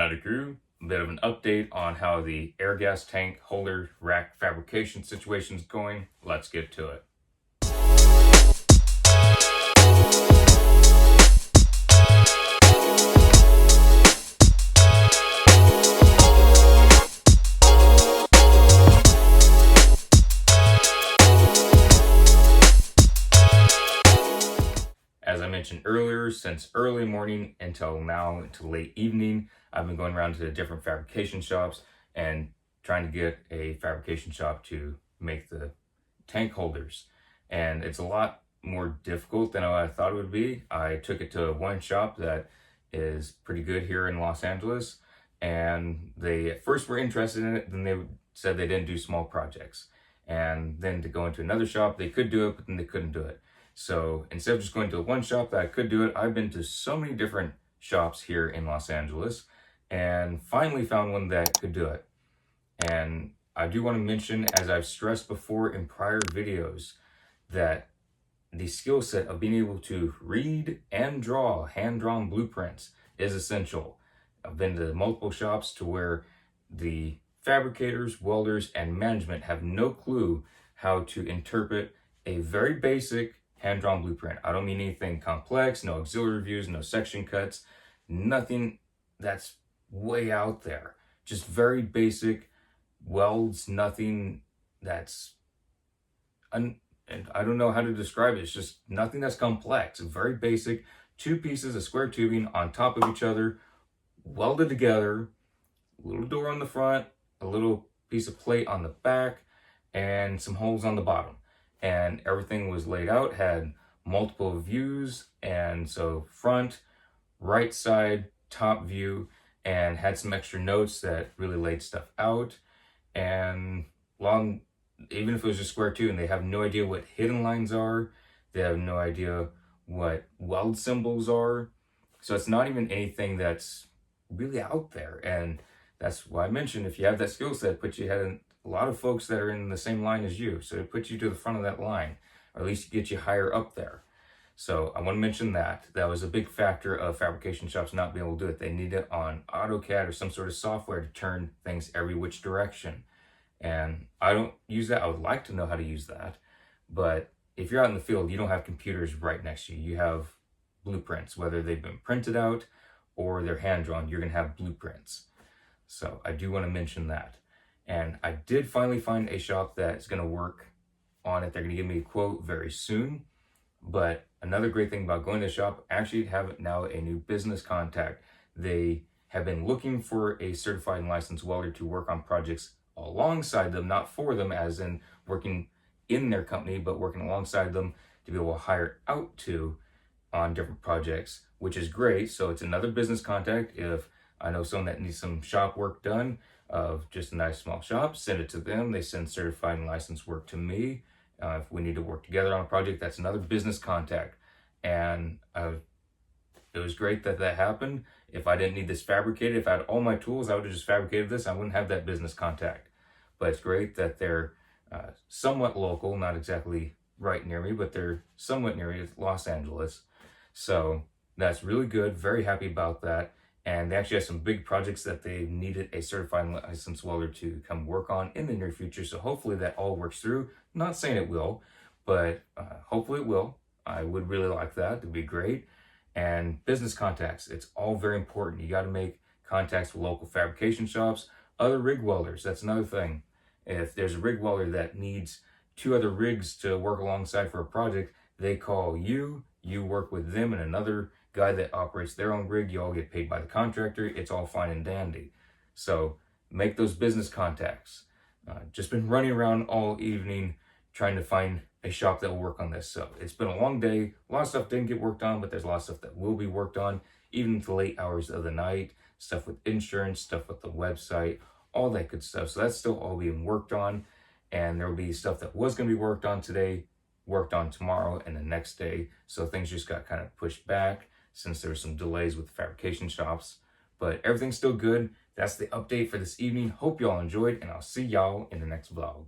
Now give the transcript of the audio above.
Howdy crew, a bit of an update on how the air gas tank holder rack fabrication situation is going. Let's get to it. As I mentioned earlier, since early morning until now, until late evening, I've been going around to different fabrication shops and trying to get a fabrication shop to make the tank holders. And it's a lot more difficult than I thought it would be. I took it to one shop that is pretty good here in Los Angeles, and they at first were interested in it, then they said they didn't do small projects. And then to go into another shop, they could do it, but then they couldn't do it. So instead of just going to one shop that I could do it, I've been to so many different shops here in Los Angeles and finally found one that could do it. And I do want to mention, as I've stressed before in prior videos, that the skill set of being able to read and draw hand-drawn blueprints is essential. I've been to multiple shops to where the fabricators, welders, and management have no clue how to interpret a very basic hand-drawn blueprint. I don't mean anything complex, no auxiliary views, no section cuts, nothing that's way out there. Just very basic welds, nothing that's, and I don't know how to describe it. It's just nothing that's complex. Very basic, two pieces of square tubing on top of each other, welded together, a little door on the front, a little piece of plate on the back, and some holes on the bottom. And everything was laid out, had multiple views, and so front, right side, top view, and had some extra notes that really laid stuff out. And even if it was just square tubing, they have no idea what hidden lines are. They have no idea what weld symbols are. So it's not even anything that's really out there. And that's why I mentioned, if you have that skill set, put you ahead a lot of folks that are in the same line as you. So it puts you to the front of that line, or at least get you higher up there. So I want to mention that. That was a big factor of fabrication shops not being able to do it. They need it on AutoCAD or some sort of software to turn things every which direction. And I don't use that. I would like to know how to use that. But if you're out in the field, you don't have computers right next to you. You have blueprints, whether they've been printed out or they're hand-drawn, you're going to have blueprints. So I do want to mention that. And I did finally find a shop that's going to work on it. They're going to give me a quote very soon. But another great thing about going to the shop, I actually have now a new business contact. They have been looking for a certified and licensed welder to work on projects alongside them, not for them, as in working in their company, but working alongside them to be able to hire out to on different projects, which is great. So it's another business contact. If I know someone that needs some shop work done, of just a nice small shop, send it to them. They send certified and licensed work to me. If we need to work together on a project, that's another business contact. And it was great that that happened. If I didn't need this fabricated, if I had all my tools, I would have just fabricated this. I wouldn't have that business contact. But it's great that they're somewhat local, not exactly right near me, but they're somewhat near me. It's Los Angeles. So that's really good. Very happy about that. And they actually have some big projects that they needed a certified and licensed welder to come work on in the near future. So hopefully that all works through. Not saying it will, but hopefully it will. I would really like that. It'd be great. And business contacts, it's all very important. You got to make contacts with local fabrication shops, other rig welders. That's another thing. If there's a rig welder that needs two other rigs to work alongside for a project, they call you, you work with them and another guy that operates their own rig. You all get paid by the contractor. It's all fine and dandy. So make those business contacts. Just been running around all evening trying to find a shop that will work on this. So it's been a long day. A lot of stuff didn't get worked on, but there's a lot of stuff that will be worked on, even into the late hours of the night. Stuff with insurance, stuff with the website, all that good stuff. So that's still all being worked on. And there will be stuff that was going to be worked on today, worked on tomorrow and the next day. So things just got kind of pushed back since there were some delays with the fabrication shops. But everything's still good. That's the update for this evening. Hope y'all enjoyed, and I'll see y'all in the next vlog.